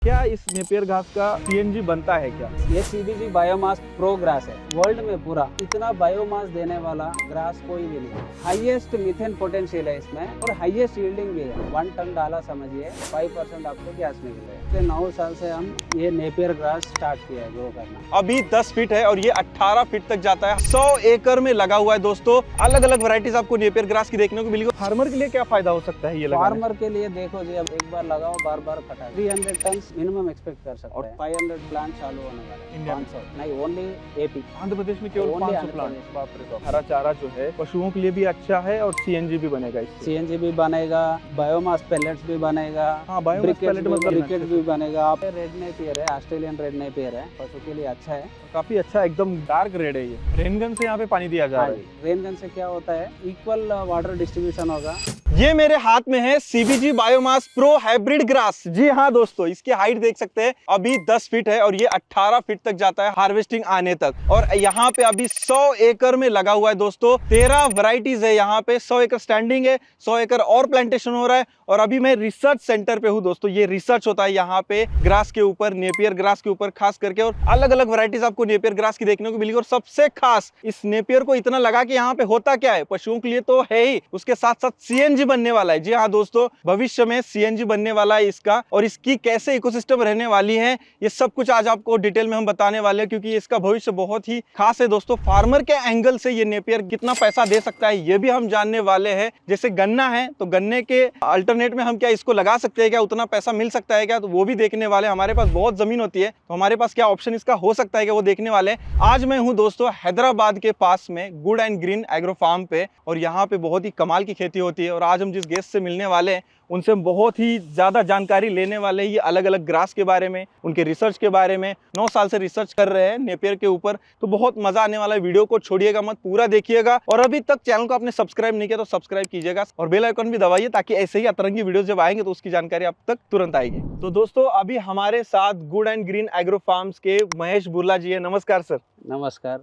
क्या इस नेपियर घास का सीएनजी बनता है क्या? ये सीबीजी बायोमास प्रो ग्रास है। वर्ल्ड में पूरा इतना बायोमास देने वाला ग्रास कोई भी नहीं है। हाईएस्ट मीथेन पोटेंशियल है इसमें और हाईएस्ट यील्डिंग भी है। 1 टन डाला समझिए 5% आपको गैस निकलेगा। पिछले 9 साल से हम ये नेपियर ग्रास स्टार्ट किया है ग्रो करना। अभी 10 फीट है और ये 18 फीट तक जाता है। 100 एकड़ में लगा हुआ है दोस्तों। अलग अलग वैरायटीज आपको नेपियर ग्रास की देखने को मिलेगी। फार्मर के लिए क्या फायदा हो सकता है ये लगाने? फार्मर के लिए देखो जी, अब एक बार लगाओ बार बार कटाओ। 300 टन मिनिमम एक्सपेक्ट कर सकते हैं। 500 प्लांट चालू होने वाला है। इंडिया में? 500 नहीं, ओनली एपी। आंध्र प्रदेश में केवल Only 500 आंध्र प्लांट। प्रदेश। बाप रे बाप। हरा चारा जो है पशुओं के लिए भी अच्छा है और सीएनजी भी बनेगा इससे। सीएनजी भी बनेगा, बायोमास पेलेट्स भी बनेगा। हाँ, बायोमास पेलेट मतलब ब्रिकेट भी बनेगा। आप रेड नेपियर है, ऑस्ट्रेलियन रेड नेपियर है, पशु के लिए अच्छा है। काफी अच्छा, एकदम डार्क रेड है ये। रेनगन से यहाँ पे पानी दिया जा रहा है। रेन गन से क्या होता है, इक्वल वाटर डिस्ट्रीब्यूशन होगा। ये मेरे हाथ में है CBG biomass pro hybrid grass. जी हाँ दोस्तों, इसकी हाइट देख सकते हैं अभी 10 फीट है और ये 18 फीट तक जाता है हार्वेस्टिंग आने तक। और यहाँ पे अभी 100 एकड़ में लगा हुआ है दोस्तों। 13 वैरायटीज है यहाँ पे। 100 एकड़ स्टैंडिंग है, 100 एकड़ और प्लांटेशन हो रहा है। और अभी मैं रिसर्च सेंटर पे हूँ दोस्तों। ये रिसर्च होता है यहाँ पे ग्रास के ऊपर, नेपियर ग्रास के ऊपर खास करके। और अलग अलग वैरायटीज आपको नेपियर ग्रास की देखने को मिलेगी। और सबसे खास इस नेपियर को इतना लगा कि यहाँ पे होता क्या है, पशुओं के लिए तो है ही, उसके साथ साथ सीएनजी बनने वाला है। जी हाँ दोस्तों, भविष्य में सीएनजी बनने वाला है इसका। और इसकी कैसे इकोसिस्टम रहने वाली है, ये सब कुछ आज आपको डिटेल में हम बताने वाले हैं, क्योंकि इसका भविष्य बहुत ही खास है दोस्तों। फार्मर के एंगल से ये नेपियर कितना पैसा दे सकता है ये भी हम जानने वाले हैं। जैसे गन्ना है तो गन्ने के अल्टरनेट में हम क्या इसको लगा सकते हैं, क्या उतना पैसा मिल सकता है क्या, तो वो भी देखने वाले हैं। हमारे पास बहुत जमीन होती है तो हमारे पास क्या ऑप्शन इसका हो सकता है क्या, वो देखने वाले हैं। आज मैं हूँ दोस्तों हैदराबाद के पास में good and green agro farm पे, और यहाँ पे बहुत ही कमाल की खेती होती है। और आज हम जिस गेस्ट से मिलने वाले हैं उनसे हम बहुत ही ज़्यादा जानकारी लेने वाले हैं, ये अलग अलग ग्रास के बारे में, उनके रिसर्च के बारे में। 9 साल से रिसर्च कर रहे हैं नेपियर के ऊपर, तो बहुत मजा आने वाला है। वीडियो को छोड़िएगा मत, पूरा देखिएगा। और अभी तक चैनल को आपने सब्सक्राइब नहीं किया तो सब्सक्राइब कीजिएगा और बेल आइकन भी दबाइए, ताकि ऐसे ही अतरंगी वीडियो जब आएंगे तो उसकी जानकारी आप तक तुरंत आएगी। तो दोस्तों अभी हमारे साथ good and green agro farms के महेश बुर्ला जी है। नमस्कार सर। नमस्कार,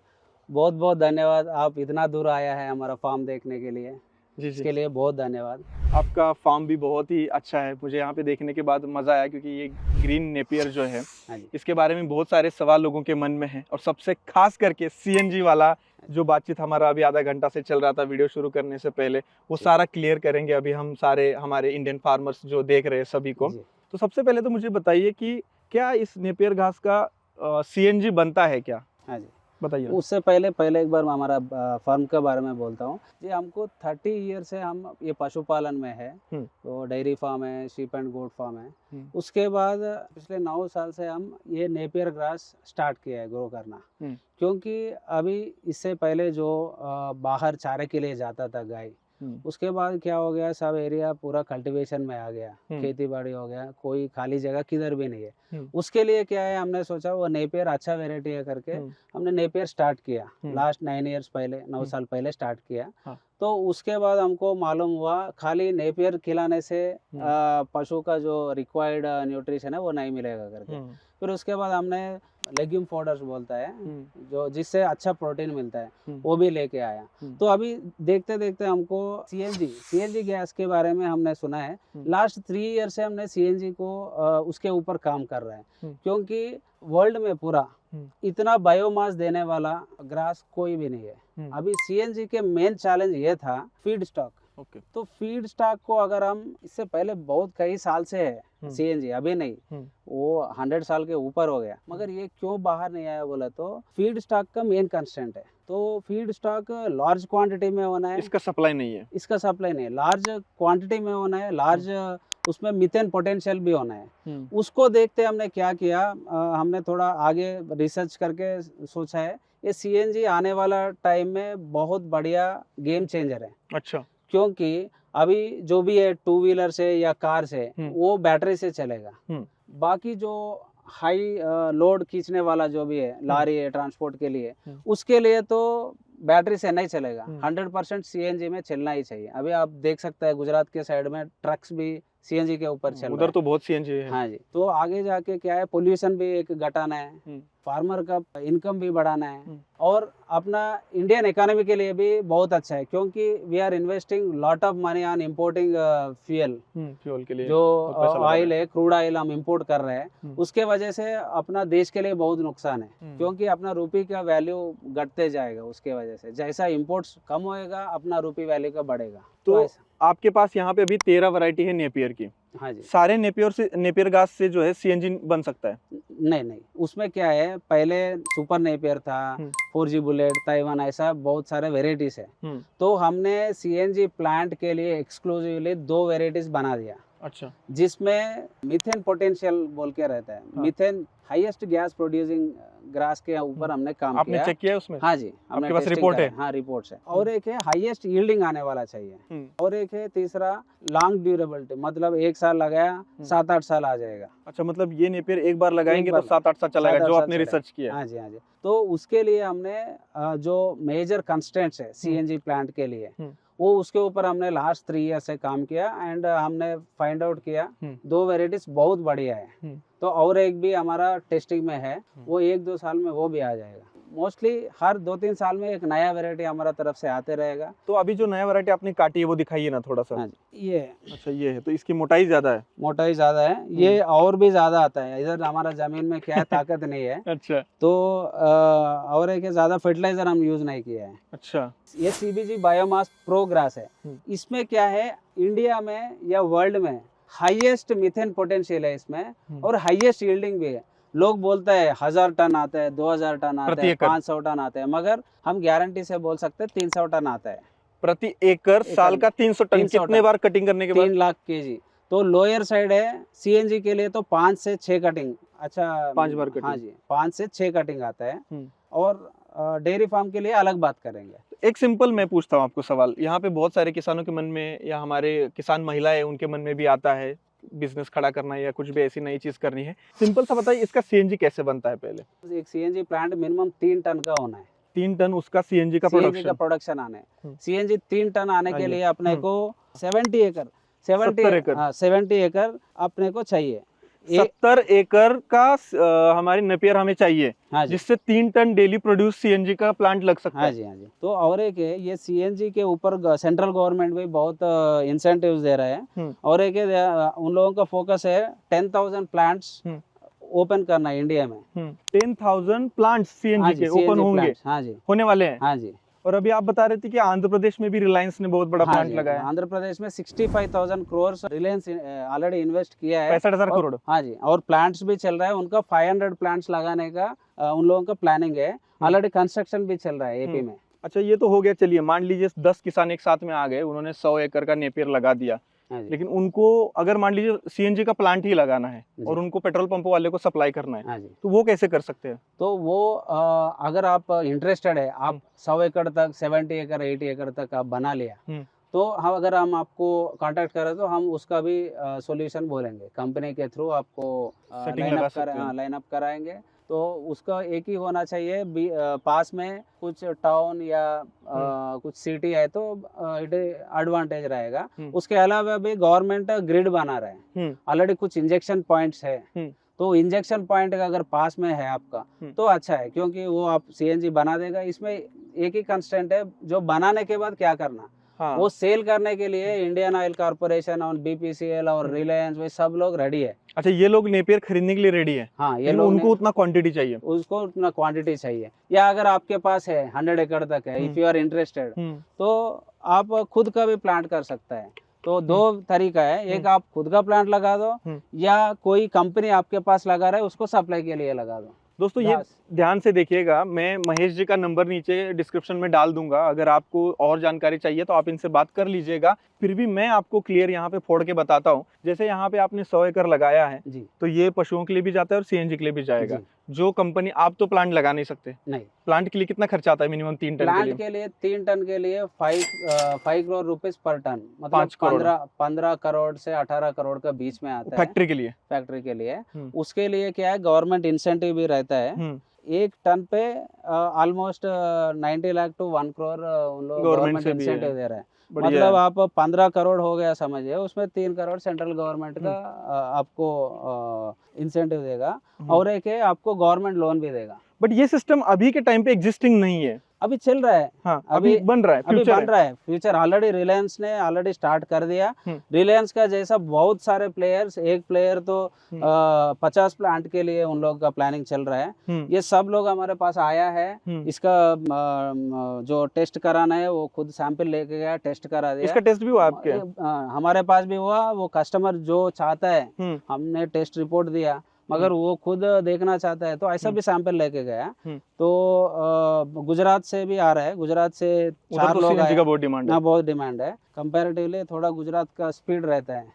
बहुत बहुत धन्यवाद। आप इतना दूर आया है हमारा फार्म देखने के लिए, जी इसके लिए बहुत धन्यवाद। आपका फार्म भी बहुत ही अच्छा है। मुझे यहाँ पे देखने के बाद मजा आया, क्योंकि ये ग्रीन नेपियर जो है हाँ जी, इसके बारे में बहुत सारे सवाल लोगों के मन में है। और सबसे खास करके सीएनजी वाला जो बातचीत हमारा अभी आधा घंटा से चल रहा था वीडियो शुरू करने से पहले, वो सारा क्लियर करेंगे अभी हम सारे हमारे इंडियन फार्मर्स जो देख रहे हैं सभी को। जी। तो सबसे पहले तो मुझे बताइए कि क्या इस नेपियर घास का सीएनजी बनता है क्या, हाँ जी, बताइए। उससे पहले एक बार हमारा फार्म के बारे में बोलता हूँ जी। हमको 30 ईयर से हम ये पशुपालन में है, तो डेयरी फार्म है, शीप एंड गोट फार्म है। उसके बाद पिछले 9 साल से हम ये नेपियर ग्रास स्टार्ट किया है ग्रो करना। क्योंकि अभी इससे पहले जो बाहर चारे के लिए जाता था गाय, उसके बाद क्या हो गया, सब एरिया पूरा कल्टीवेशन में आ गया, खेती बाड़ी हो गया, कोई खाली जगह किधर भी नहीं है। उसके लिए क्या है, हमने सोचा वो नेपियर अच्छा वेराइटी है करके हमने नेपियर स्टार्ट किया। लास्ट 9 इयर्स पहले, 9 साल पहले स्टार्ट किया। तो उसके बाद हमको मालूम हुआ खाली नेपियर खिलाने से पशु का जो रिक्वायर्ड न्यूट्रिशन है वो नहीं मिलेगा करके। फिर उसके बाद हमने लेग्यूम फोडर्स बोलता है, जो जिससे अच्छा प्रोटीन मिलता है, वो भी लेके आया। तो अभी देखते देखते हमको सीएनजी गैस के बारे में हमने सुना है। लास्ट 3 ईयर से हमने सीएनजी को उसके ऊपर काम कर रहे हैं, क्योंकि वर्ल्ड में पूरा इतना बायोमास देने वाला ग्रास कोई भी नहीं है। अभी सीएनजी के मेन चैलेंज ये था फीड स्टॉक। तो फीड स्टॉक को अगर हम, इससे पहले बहुत कई साल से है सीएनजी, अभी नहीं, वो 100 साल के ऊपर हो गया, मगर ये क्यों बाहर नहीं आया बोला तो फीड स्टॉक का मेन कंस्ट्रेंट है। तो फीड स्टॉक लार्ज क्वांटिटी में होना है, इसका सप्लाई नहीं है, लार्ज क्वांटिटी में होना है, लार्ज उसमें मीथेन पोटेंशियल भी होना है। उसको देखते हमने क्या किया, हमने थोड़ा आगे रिसर्च करके सोचा है ये सीएनजी आने वाला टाइम में बहुत बढ़िया गेम चेंजर है। अच्छा, क्योंकि अभी जो भी है 2 व्हीलर से या कार से वो बैटरी से चलेगा। बाकी जो हाई लोड खींचने वाला जो भी है, लारी है ट्रांसपोर्ट के लिए, उसके लिए तो बैटरी से नहीं चलेगा। 100% सीएनजी में चलना ही चाहिए। अभी आप देख सकते हैं गुजरात के साइड में ट्रक्स भी सीएनजी के ऊपर चल रहा उधर है। तो बहुत सीएनजी है। हाँ जी, तो आगे जाके क्या है, पोल्यूशन भी एक घटाना है, फार्मर का इनकम भी बढ़ाना है, और अपना इंडियन इकोनॉमी के लिए भी बहुत अच्छा है, क्योंकि we are investing lot of money on importing fuel के लिए जो बहुत पैसा लगा ऑयल रहा है, क्रूड ऑयल हम इंपोर्ट कर रहे हैं, हम्म। उसके वजह से अपना देश के लिए बहुत नुकसान है, हम्म। क्योंकि अपना रुपये का वैल्यू घटते जाएगा उसके वजह से। जैसा इंपोर्ट्स कम होएगा, अपना रुपये वैल्यू का बढ़ेगा। तो ऐसा। आपके पास यहाँ पे अभी 13 वैरायटी है नेपियर की। हाँ जी। सारे नेपियर घास से जो है सीएनजी बन सकता है? नहीं, उसमें क्या है, पहले सुपर नेपियर था, 4G बुलेट, ताइवान, ऐसा बहुत सारे वेराइटीज है। तो हमने सीएनजी प्लांट के लिए एक्सक्लूसिवली 2 वेराइटीज बना दिया। अच्छा। जिसमें मीथेन पोटेंशियल बोल के रहता है। हाँ। Methane highest gas producing grass के ऊपर हमने काम आपने किया। चेक किया है उसमें? हाँ जी, हमने आपके पास टेस्टिंग रिपोर्ट करा है? हाँ, रिपोर्ट्स है। और एक है हाईएस्ट यील्डिंग आने वाला चाहिए, और एक है तीसरा लॉन्ग ड्यूरेबिलिटी, मतलब 1 साल लगाया 7-8 साल आ जाएगा। अच्छा, मतलब ये नेपियर एक बार लगाएंगे एक तो बार 7-8 साल चलेगा, 7-8 जो साल आपने चलेगा। रिसर्च किया है। हाँ जी, हाँ जी। तो उसके लिए हमने जो मेजर कंस्ट्रेंट्स है सीएनजी प्लांट के लिए, वो उसके ऊपर हमने लास्ट 3 ईयर से काम किया, एंड हमने फाइंड आउट किया 2 वेराइटीज बहुत बढ़िया है। तो और एक भी हमारा टेस्टिंग में है, वो 1-2 साल में वो भी आ जाएगा। मोस्टली हर 2-3 साल में एक नया वेराइटी हमारा तरफ से आते रहेगा। तो अभी जो नया वैरायटी आपने काटी है वो दिखाइए ना थोड़ा सा। हाँ जी, ये है। अच्छा, ये है, तो इसकी मोटाई ज्यादा है? मोटाई ज्यादा है, ये और भी ज्यादा आता है। इधर हमारा जमीन में क्या है, ताकत नहीं है। अच्छा। तो और एक ज्यादा फर्टिलाइजर हम यूज नहीं किया है। अच्छा। ये सीबीजी बायोमास प्रो ग्रास है। इसमें क्या है, इंडिया में या वर्ल्ड में हाईएस्ट मीथेन पोटेंशियल है इसमें, और हाईएस्ट यील्डिंग भी है। लोग बोलते हैं 1000 टन आता है, 2000 टन आता है, 500 टन आता है, मगर हम गारंटी से बोल सकते हैं 300 टन आता है प्रति एकड़। साल का 300 टन। 300 कितने टन। बार कटिंग करने के बाद? 3 लाख केजी। तो लोअर साइड है सीएनजी के लिए तो 5 से 6 कटिंग। अच्छा, 5 बार कटिंग। हाँ जी, 5 से 6 कटिंग आता है। और डेयरी फार्म के लिए अलग बात करेंगे। एक सिंपल मैं पूछता हूँ आपको सवाल, यहाँ पे बहुत सारे किसानों के मन में, या हमारे किसान महिलाएं उनके मन में भी आता है बिजनेस खड़ा करना है या कुछ भी ऐसी नई चीज करनी है। सिंपल सा बताइए, इसका सीएनजी कैसे बनता है? पहले एक सीएनजी प्लांट मिनिमम 3 टन का होना है। 3 टन उसका सीएनजी का प्रोडक्शन आना है। सीएनजी 3 टन आने के लिए अपने को 70 एकड़ अपने को चाहिए। 70 एकड़ का हमारी नेपियर हमें चाहिए। हाँ जी, जिससे 3 टन डेली प्रोड्यूस सीएनजी का प्लांट लग सकता है। हाँ जी, हाँ जी। तो और एक है, ये सीएनजी के ऊपर सेंट्रल गवर्नमेंट भी बहुत इंसेंटिव्स दे रहा है। और एक है, उन लोगों का फोकस है 10,000 प्लांट्स ओपन करना है इंडिया में। 10,000 प्लांट्स सीएनजी के ओपन होंगे? हाँ जी, होने वाले हैं। हाँ जी। और अभी आप बता रहे थे कि आंध्र प्रदेश में भी रिलायंस ने बहुत बड़ा हाँ प्लांट जी, लगाया। आंध्र प्रदेश में 65,000 करोड़ रिलायंस ऑलरेडी इन्वेस्ट किया है। 65,000 करोड़। हाँ जी, और प्लांट्स भी चल रहा है उनका। 500 प्लांट्स लगाने का उन लोगों का प्लानिंग है। ऑलरेडी कंस्ट्रक्शन भी चल रहा है एपी में। अच्छा, ये तो हो गया। चलिए, मान लीजिए 10 किसान एक साथ में आ गए, उन्होंने 100 एकड़ का नेपियर लगा दिया। लेकिन उनको अगर मान लीजिए सीएनजी का प्लांट ही लगाना है और उनको पेट्रोल पंप वाले को सप्लाई करना है, तो वो कैसे कर सकते हैं? तो वो अगर आप इंटरेस्टेड है, आप 100 एकड़ तक, 70 एकड़, 80 एकड़ तक आप बना लिया, तो हम अगर हम आपको कांटेक्ट करें तो हम उसका भी सॉल्यूशन बोलेंगे। कंपनी के थ्रू आपको लाइन अप कराएंगे। तो उसका एक ही होना चाहिए, पास में कुछ टाउन या कुछ सिटी है तो एडवांटेज रहेगा। उसके अलावा भी गवर्नमेंट ग्रिड बना रहा है, ऑलरेडी कुछ इंजेक्शन पॉइंट्स है। तो इंजेक्शन पॉइंट अगर पास में है आपका तो अच्छा है, क्योंकि वो आप सीएनजी बना देगा। इसमें एक ही कंस्टेंट है, जो बनाने के बाद क्या करना। वो सेल करने के लिए इंडियन ऑयल कॉर्पोरेशन और बीपीसीएल और रिलायंस, वे सब लोग रेडी है। अच्छा, ये लोग नेपियर खरीदने के लिए रेडी है? हाँ, ये लोग उनको उतना क्वांटिटी चाहिए? उसको उतना क्वांटिटी चाहिए। या अगर आपके पास है 100 एकड़ तक है, इफ यू आर इंटरेस्टेड, तो आप खुद का भी प्लांट कर सकता है। तो 2 तरीका है, एक आप खुद का प्लांट लगा दो, या कोई कंपनी आपके पास लगा रहा है उसको सप्लाई के लिए लगा दो। दोस्तों, ये ध्यान से देखिएगा, मैं महेश जी का नंबर नीचे डिस्क्रिप्शन में डाल दूंगा। अगर आपको और जानकारी चाहिए तो आप इनसे बात कर लीजिएगा। फिर भी मैं आपको क्लियर यहाँ पे फोड़ के बताता हूँ। जैसे यहाँ पे आपने 100 एकड़ लगाया है जी, तो ये पशुओं के लिए भी जाता है और सीएनजी के लिए भी जाएगा। जो कंपनी, आप तो प्लांट लगा नहीं सकते। नहीं। प्लांट के लिए कितना खर्चा आता है मिनिमम? 3 टन प्लांट के लिए 3 टन के लिए 5 करोड़ रुपीस पर टन, मतलब 15 करोड़ से 18 करोड़ का बीच में आता है फैक्ट्री के लिए। उसके लिए क्या है, गवर्नमेंट इंसेंटिव भी रहता है। 1 टन पे ऑलमोस्ट 90 लाख टू 1 करोड़ उन लोग गवर्नमेंट इंसेंटिव दे रहा है। बढ़िया मतलब है। आप 15 करोड़ हो गया समझिए, उसमें 3 करोड़ सेंट्रल गवर्नमेंट का आपको इंसेंटिव देगा, और एक है आपको गवर्नमेंट लोन भी देगा। बट ये सिस्टम अभी के टाइम पे एग्जिस्टिंग नहीं है। अभी चल रहा है, हाँ, अभी बन रहा है, अभी फ्यूचर बन है। रहा है, फ्यूचर ऑलरेडी रिलायंस ने ऑलरेडी स्टार्ट कर दिया। रिलायंस का जैसा बहुत सारे प्लेयर्स, एक प्लेयर तो 50 प्लांट के लिए उन लोगों का प्लानिंग चल रहा है। ये सब लोग हमारे पास आया है, इसका जो टेस्ट कराना है वो खुद सैंपल लेके गया, टेस्ट करा दिया। इसका टेस्ट भी हुआ आपके? हमारे पास भी हुआ, वो कस्टमर जो चाहता है हमने टेस्ट रिपोर्ट दिया, मगर वो खुद देखना चाहता है तो ऐसा भी सैंपल लेके गया। तो गुजरात से भी आ रहा है, गुजरात से 4 तो लोग सीएनजी आए। का बहुत डिमांड है। हाँ, बहुत डिमांड है। कंपैरेटिवली थोड़ा गुजरात का स्पीड रहता है।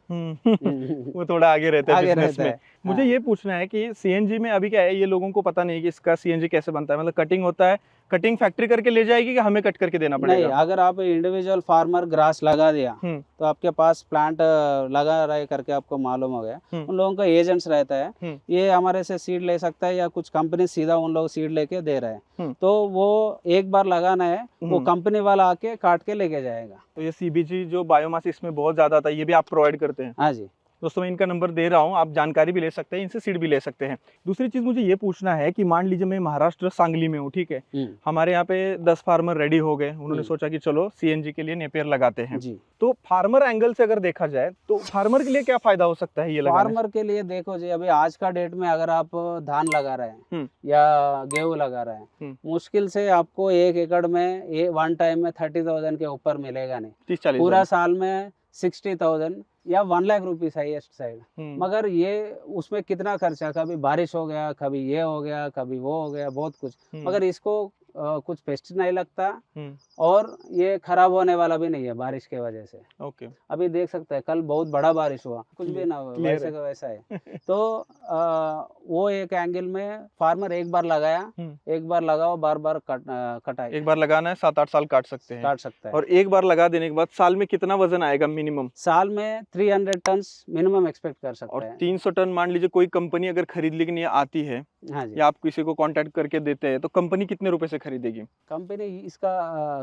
वो थोड़ा आगे रहता है आगे बिजनेस रहता में। है। मुझे हाँ। ये पूछना है कि सीएनजी में अभी क्या है, ये लोगों को पता नहीं कि इसका सीएनजी कैसे बनता है, मतलब कटिंग होता है, कटिंग फैक्ट्री करके ले जाएगी कि हमें कट करके देना नहीं, पड़ेगा? अगर आप इंडिविजुअल फार्मर ग्रास लगा दिया तो आपके पास प्लांट लगा रहे करके आपको मालूम हो गया, उन लोगों का एजेंट्स रहता है, ये हमारे से सीड ले सकता है या कुछ कंपनी सीधा उन लोग सीड लेके दे रहे हैं। तो वो एक बार लगाना है, वो कंपनी वाला आके काट के लेके जाएगा। तो ये सीबीजी जो बायोमास इसमें बहुत ज्यादा आता है, ये भी आप प्रोवाइड करते हैं? हाँ जी। दोस्तों मैं इनका नंबर दे रहा हूँ, आप जानकारी भी ले सकते हैं, इनसे सीड भी ले सकते हैं। दूसरी चीज़ मुझे ये पूछना है कि मान लीजिए मैं महाराष्ट्र सांगली में हूँ, ठीक है, हमारे यहाँ पे 10 फार्मर रेडी हो गए, उन्होंने सोचा कि चलो सीएनजी के लिए नेपियर लगाते हैं जी। तो फार्मर एंगल से अगर देखा जाए तो फार्मर के लिए क्या फायदा हो सकता है ये लगाने? फार्मर के लिए देखो जी, अभी आज का डेट में अगर आप धान लगा रहे हैं या गेहूं लगा रहे हैं, मुश्किल से आपको 1 एकड़ में वन टाइम में 30,000 के ऊपर मिलेगा नहीं। 30-40 पूरा साल में 60,000 या 1 लाख रुपीस हाईएस्ट साइड। मगर ये उसमें कितना खर्चा, कभी बारिश हो गया, कभी ये हो गया, कभी वो हो गया, बहुत कुछ। मगर इसको कुछ पेस्ट नहीं लगता और ये खराब होने वाला भी नहीं है बारिश के वजह से। ओके। अभी देख सकते हैं, कल बहुत बड़ा बारिश हुआ, कुछ भी ना हुआ, वैसे का वैसा है। तो वो एक एंगल में फार्मर एक बार लगाया, एक बार लगाओ, बार बार कटाई। एक बार लगाना है, 7-8 साल काट सकते हैं। काट सकता है। और एक बार लगा देने के बाद साल में कितना वजन आएगा मिनिमम? साल में 300 टन मिनिमम एक्सपेक्ट कर सकते और हैं। 300 टन मान लीजिए कोई कंपनी अगर खरीद लेने आती है, हाँ जी, या आप किसी को कांटेक्ट करके देते हैं, तो कंपनी कितने रुपए से खरीदेगी? कंपनी इसका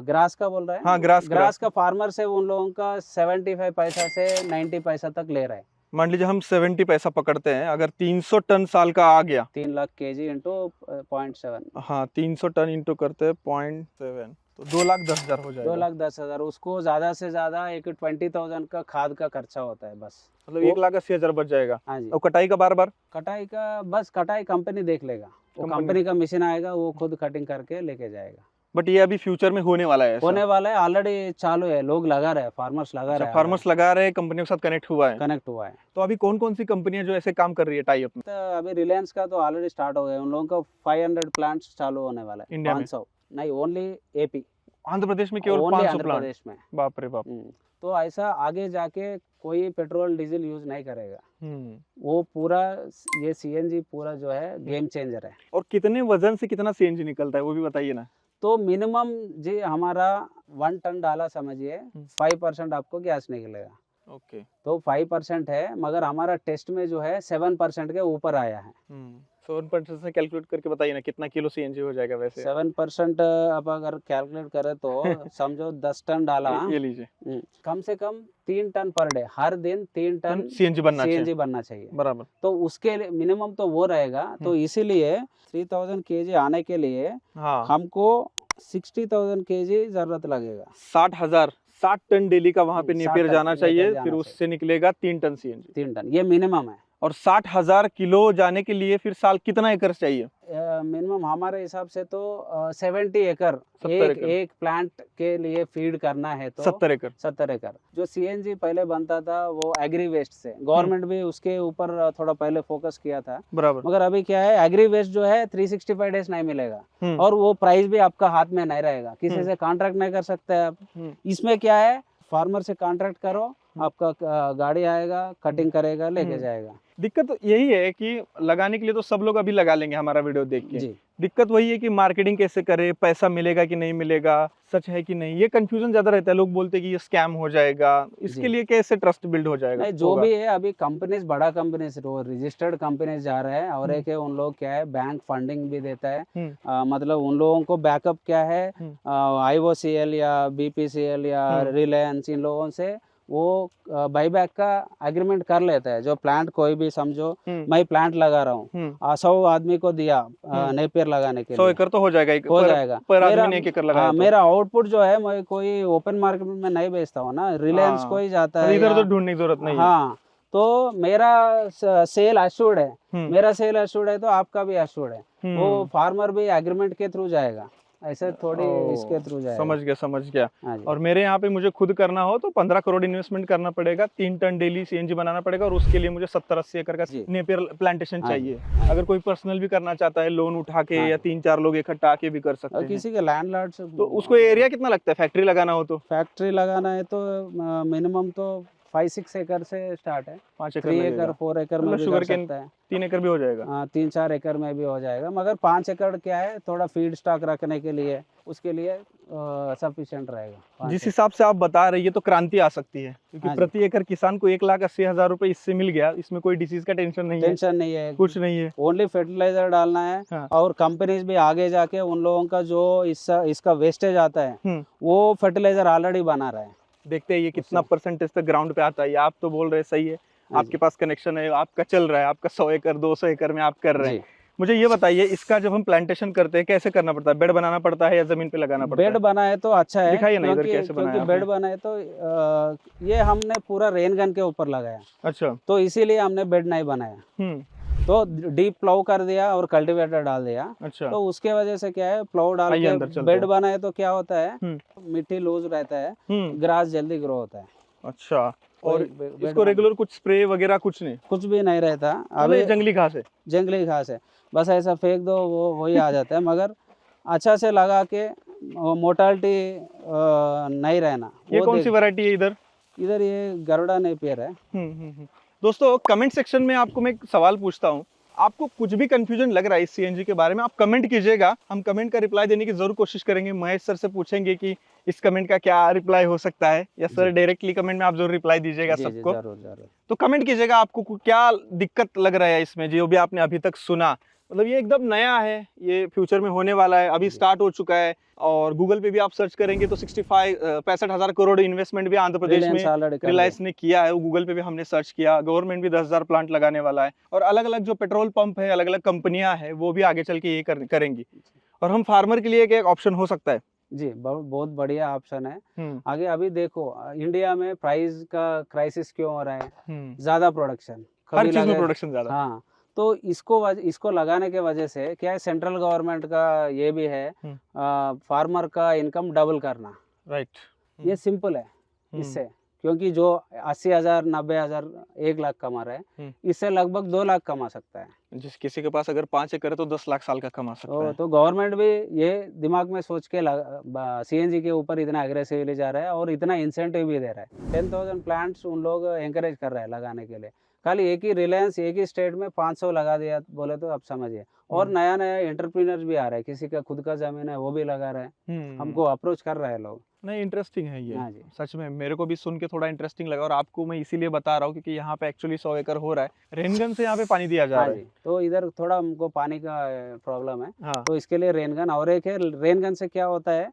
ग्रास का बोल रहा है। हाँ, ग्रास का फार्मर से उन लोगों का 75 पैसा से 90 पैसा तक ले रहा है। मान लीजिए हम 70 पैसा पकड़ते हैं, अगर 300 टन साल का आ गया, 3 लाख केजी इंटू 0.7। हाँ, 300 टन इंटू करते हैं 0.7, तो 2,10,000 हो जाएगा। 2,10,000। उसको ज्यादा से ज्यादा एक 20,000 का खाद का खर्चा होता है बस, मतलब 1,80,000 बच जाएगा। हाँ जी। और कटाई का बार बार? कटाई का बस कटाई कंपनी देख लेगा, वो कंपनी का मशीन आएगा, वो खुद कटिंग करके लेके जाएगा। बट ये अभी फ्यूचर में होने वाला है ऐसा? होने वाला है, ऑलरेडी चालू है, लोग लगा रहे हैं, फार्मर्स लगा रहे हैं। फार्मर्स लगा रहे हैं, कंपनियों के साथ कनेक्ट हुआ है? कनेक्ट हुआ है। तो अभी कौन कौन सी कंपनियां जो ऐसे काम कर रही है टाई अप में? तो अभी रिलायंस का तो ऑलरेडी स्टार्ट हो गया, उन लोगों का 500 प्लांट्स चालू होने वाला है। इंडिया में? 500 नहीं, ओनली एपी, आंध्र प्रदेश में केवल ओनली 500 आंध्र प्लांट? प्रदेश में। बाप रे बाप। तो ऐसा आगे जाके कोई पेट्रोल डीजल यूज नहीं करेगा, वो पूरा ये सीएनजी पूरा जो है गेम चेंजर है। और कितने वजन से कितना सीएनजी निकलता है वो भी बताइए ना। तो मिनिमम जी हमारा 1 टन डाला समझिए, 5% आपको गैस निकलेगा। ओके। तो 5% है, मगर हमारा टेस्ट में जो है 7% के ऊपर आया है। 7% से कैलकुलेट करके बताइए ना कितना किलो सीएनजी हो जाएगा वैसे? 7% आप अगर कैलकुलेट करें तो समझो 10 टन डाला, ये लीजिए, कम से कम 3 टन पर डे, हर दिन 3 टन सीएनजी बनना चाहिए। बराबर। तो उसके लिए मिनिमम तो वो रहेगा। तो इसीलिए 3000 केजी आने के लिए हमको 60,000 केजी जरूरत लगेगा। 60 टन डेली का वहाँ पे नेपियर जाना चाहिए, फिर उससे निकलेगा 3 टन सीएनजी। 3 टन ये मिनिमम है। और 60,000 किलो जाने के लिए फिर साल कितना एकड़ चाहिए? मिनिमम हमारे हिसाब से तो 70 एकड़ एक प्लांट के लिए फीड करना है तो 70 एकड़। 70 एकड़। जो सीएनजी पहले बनता था वो एग्री वेस्ट से, गवर्नमेंट भी उसके ऊपर थोड़ा पहले फोकस किया था, बराबर। मगर अभी क्या है, एग्री वेस्ट जो है 365 डेज नहीं मिलेगा और वो प्राइस भी आपका हाथ में नहीं रहेगा, किसी से कॉन्ट्रैक्ट नहीं कर सकते आप। इसमें क्या है, फार्मर से कॉन्ट्रैक्ट करो, आपका गाड़ी आएगा, कटिंग करेगा, लेके जाएगा। दिक्कत यही है कि लगाने के लिए तो सब लोग अभी लगा लेंगे हमारा वीडियो देख के। जी दिक्कत वही है कि मार्केटिंग कैसे करे, पैसा मिलेगा कि नहीं मिलेगा, सच है कि नहीं, ये कंफ्यूजन ज्यादा रहता है। लोग बोलते हैं कि ये स्कैम हो जाएगा, इसके जी। लिए कैसे ट्रस्ट बिल्ड हो जाएगा? नहीं, जो होगा। भी है अभी कंपनीज, बड़ा कंपनीज, वो रजिस्टर्ड कंपनीज जा रहे हैं, और एक है उन लोग क्या है, बैंक फंडिंग भी देता है। मतलब उन लोगों को बैकअप क्या है, IOCL या BPCL या रिलायंस, इन लोगों से वो बाईबैक का एग्रीमेंट कर लेता है। जो प्लांट, कोई भी समझो मैं प्लांट लगा रहा हूँ, 100 आदमी को दिया नेपियर लगाने के 100 लिए, एकड़ तो हो जाएगा, हो जाएगा। पर मेरा आदमी ने 1 एकड़ लगाया तो। मेरा आउटपुट जो है, मैं कोई ओपन मार्केट में नहीं बेचता हूँ ना, रिलायंस को ही जाता है, इधर तो या ढूंढने की जरूरत नहीं है। हाँ, तो मेरा सेल अश्योर्ड है। हम्म। मेरा सेल अश्योर्ड है तो आपका भी अश्योर्ड है। वो फार्मर भी एग्रीमेंट के थ्रू जाएगा, ऐसे थोड़ी इसके थ्रू जाएगा। समझ गया। हाँ जी। और मेरे यहाँ पे मुझे खुद करना हो तो 15 करोड़ इन्वेस्टमेंट करना पड़ेगा, 3 टन डेली CNG बनाना पड़ेगा, और उसके लिए मुझे 70-80 एकड़ का जी। नेपियर प्लांटेशन हाँ जी। चाहिए। अगर कोई पर्सनल भी करना चाहता है, लोन उठा के, हाँ या जी। 3-4 लोग इकट्ठा आके भी कर सकते और हैं। किसी के लैंडलॉर्ड से तो उसको एरिया कितना लगता है फैक्ट्री लगाना हो तो? फैक्ट्री लगाना है तो मिनिमम तो 5-6 एकड़ से स्टार्ट है। 5 एकड़ 3 एकड़ लगेगा। 4 एकड़ में मतलब भी शुगर कर केन सकता है। 3 एकड़ भी हो जाएगा। 3-4 एकड़ में भी हो जाएगा, मगर 5 एकड़ क्या है, थोड़ा फीड स्टॉक रखने के लिए, उसके लिए सफिशिएंट रहेगा। 5 जिस एकड़। हिसाब से आप बता रहे हैं, ये तो क्रांति आ सकती है, क्योंकि हाँ जी। प्रति एकड़ किसान को 1,80,000 रुपए इससे मिल गया। इसमें कोई डिसीज का टेंशन नहीं है, टेंशन नहीं है, कुछ नहीं है। ओनली फर्टिलाइजर डालना है। हाँ। और कंपनीज भी आगे जाके उन लोगों का जो इसका वेस्टेज आता है, वो फर्टिलाइजर ऑलरेडी बना रहा है। देखते हैं ये कितना परसेंटेज तक ग्राउंड पे आता है। ये आप तो बोल रहे सही है, हाँ आपके जी। पास कनेक्शन है, आपका चल रहा है, आपका 100 एकड़ 200 एकड़ में आप कर रहे हैं। जी। मुझे ये बताइए, इसका जब हम प्लांटेशन करते हैं कैसे करना पड़ता है? बेड बनाना पड़ता है या जमीन पे लगाना पड़ता बेड है? बनाए तो अच्छा है, दिखाइए ना इधर क्योंकि कैसे बनाया बेड आपने। बनाए तो ये हमने पूरा रेन गन के ऊपर लगाया, अच्छा। तो इसीलिए हमने बेड नहीं बनाया। तो डीप प्लाउ कर दिया और कल्टीवेटर डाल दिया। अच्छा। तो उसके वजह से क्या है, प्लाउ डाल आइए के अंदर चलते बेड हैं। बनाए तो क्या होता है, मिट्टी लूज रहता है, ग्रास जल्दी ग्रो होता है। अच्छा। और बेड इसको रेगुलर कुछ स्प्रे वगैरह कुछ नहीं? कुछ भी नहीं रहता। मतलब अभी ये जंगली घास है? जंगली घास है, बस ऐसा फेंक दो, वो वही आ जाता है। मगर अच्छा से लगा के, मोटालिटी नहीं रहना। ये वो कौन सी वैरायटी है इधर? इधर ये गरुड़ा नेपियर है। दोस्तों, कमेंट सेक्शन में आपको मैं एक सवाल पूछता हूँ। आपको कुछ भी कंफ्यूजन लग रहा है इस CNG के बारे में, आप कमेंट कीजिएगा। हम कमेंट का रिप्लाई देने की जरूर कोशिश करेंगे। महेश सर से पूछेंगे कि इस कमेंट का क्या रिप्लाई हो सकता है, या सर डायरेक्टली कमेंट में आप जरूर रिप्लाई दीजिएगा सबको। जरूर। तो कमेंट कीजिएगा आपको क्या दिक्कत लग रहा है इसमें, जो भी आपने अभी तक सुना। मतलब ये एकदम नया है, ये फ्यूचर में होने वाला है, अभी स्टार्ट हो चुका है। और गूगल पे भी आप सर्च करेंगे तो 65,000 करोड़ इन्वेस्टमेंट भी आंध्र प्रदेश में रिलायंस ने किया है। वो गूगल पे भी हमने सर्च किया। गवर्नमेंट भी 10,000 प्लांट लगाने वाला है, और अलग अलग जो पेट्रोल पंप है, अलग अलग कंपनियां हैं, वो भी आगे चल के ये करेंगी। और हम फार्मर के लिए एक ऑप्शन हो सकता है। जी, बहुत बढ़िया ऑप्शन है आगे। अभी देखो, इंडिया में प्राइस का क्राइसिस क्यों हो रहा है, ज्यादा प्रोडक्शन, हर चीज में प्रोडक्शन ज्यादा। हाँ, तो इसको लगाने के वजह से क्या है, सेंट्रल गवर्नमेंट का ये भी है, फार्मर का इनकम डबल करना। राइट। ये सिंपल है इससे, क्योंकि जो 80,000 90,000 1 लाख कमा रहे हैं, इससे लगभग 2 लाख कमा सकता है। जिस किसी के पास अगर 5 एकड़ है तो 10 लाख साल का कमा सकता है। तो गवर्नमेंट भी ये दिमाग में सोच के CNG के ऊपर इतना एग्रेसिवली जा रहा है, और इतना इंसेंटिव भी दे रहा है। 10,000 प्लांट्स उन लोग एंकरेज कर रहे हैं लगाने के लिए। खाली एक ही रिलायंस एक ही स्टेट में 500 लगा दिया बोले तो आप समझिए। और नया एंटरप्रेन्योर्स भी आ रहे हैं, किसी का खुद का जमीन है वो भी लगा रहे हैं, हमको अप्रोच कर रहे हैं लोग। नहीं, इंटरेस्टिंग है ये। हाँ जी। सच में मेरे को भी सुन के थोड़ा इंटरेस्टिंग लगा, और आपको मैं इसीलिए बता रहा हूँ क्योंकि यहाँ पे एक्चुअली 100 एकड़ हो रहा है। रेनगन से यहाँ पे पानी दिया जा रहा है। तो इधर थोड़ा हमको पानी का प्रॉब्लम है। हाँ। तो इसके लिए रेनगन, और एक है रेनगन से क्या होता है,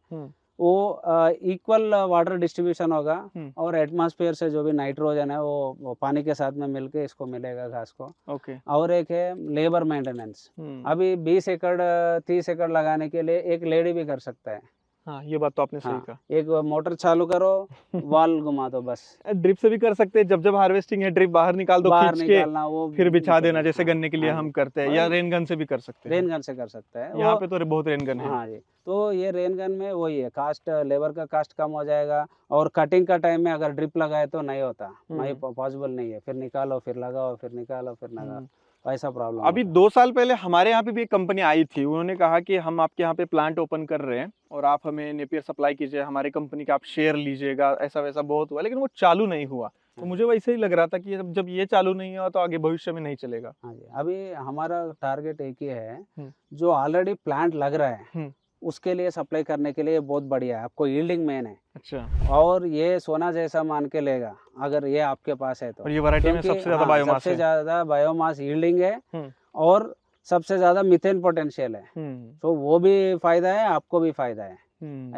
वो इक्वल वाटर डिस्ट्रीब्यूशन होगा, और एटमॉस्फेयर से जो भी नाइट्रोजन है वो पानी के साथ में मिलके इसको मिलेगा, घास को। ओके। और एक है लेबर मेंटेनेंस। अभी 20 एकड़ 30 एकड़ लगाने के लिए एक लेडी भी कर सकता है। हाँ, ये बात तो आपने सही कहा। एक मोटर चालू करो, वाल घुमा दो बस। ड्रिप से भी कर सकते हैं, जब हार्वेस्टिंग है ड्रिप बाहर निकाल दो, खींच के वो फिर बिछा देना, जैसे गन्ने के लिए हम करते हैं। या रेनगन से भी कर सकते हैं। रेनगन से कर सकते हैं, यहाँ पे तो बहुत रेनगन है। हाँ जी। तो ये रेनगन में वही है, कास्ट, लेबर का कास्ट कम हो जाएगा। और कटिंग का टाइम में अगर ड्रिप लगाए तो नहीं होता, नहीं पॉसिबल नहीं है। फिर निकालो, फिर लगाओ, फिर निकालो, फिर लगाओ, ऐसा प्रॉब्लम। अभी 2 साल पहले हमारे यहाँ पे भी एक कंपनी आई थी। उन्होंने कहा कि हम आपके यहाँ पे प्लांट ओपन कर रहे हैं और आप हमें नेपियर सप्लाई कीजिए, हमारी कंपनी का आप शेयर लीजिएगा। ऐसा वैसा बहुत हुआ, लेकिन वो चालू नहीं हुआ। तो मुझे वैसे ही लग रहा था कि जब ये चालू नहीं हुआ तो आगे भविष्य में नहीं चलेगा। हाँ जी, अभी हमारा टारगेट एक ही है, हम्म। जो ऑलरेडी प्लांट लग रहा है हम्म। उसके लिए सप्लाई करने के लिए बहुत बढ़िया है। आपको यील्डिंग मेन है, अच्छा, और ये सोना जैसा मान के लेगा अगर ये आपके पास है तो। और ये वैरायटी में क्योंकि सबसे ज्यादा हाँ, बायोमास सबसे है। ज़्यादा बायोमास यील्डिंग है, हम्म। और सबसे ज़्यादा मीथेन पोटेंशियल है, हम्म। तो वो भी फायदा है, आपको भी फायदा है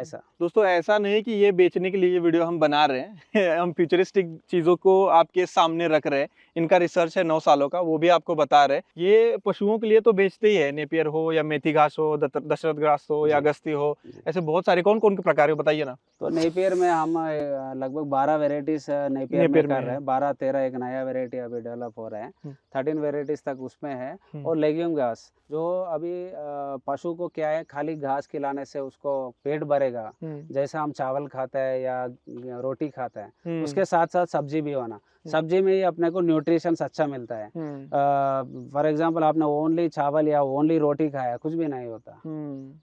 ऐसा। दोस्तों ऐसा नहीं है कि ये बेचने के लिए ये वीडियो हम बना रहे हैं हम फ्यूचरिस्टिक चीजों को आपके सामने रख रहे हैं। इनका रिसर्च है 9 सालों का, वो भी आपको बता रहे हैं। ये पशुओं के लिए तो बेचते ही है, नेपियर हो या मेथी घास हो, दशरथ घास हो या जी, अगस्ती हो, जी। ऐसे बहुत सारे। कौन कौन के प्रकार है बताइए ना। तो नेपियर में हम लगभग 12 वेराइटीज नेपियर में नेपियर में कर रहे है। हैं। 12-13 एक नया वेराइटी अभी डेवलप हो रहा है, 13 वेराइटीज तक उसमें है। और लेग्यूम घास जो अभी पशु को क्या है, खाली घास खिलाने से उसको पेट भरेगा, जैसा हम चावल खाता है या रोटी खाता है, उसके साथ साथ सब्जी भी होना। सब्जी में ही अपने को न्यूट्रिशन अच्छा मिलता है। फॉर एग्जांपल आपने ओनली चावल या ओनली रोटी खाया, कुछ भी नहीं होता।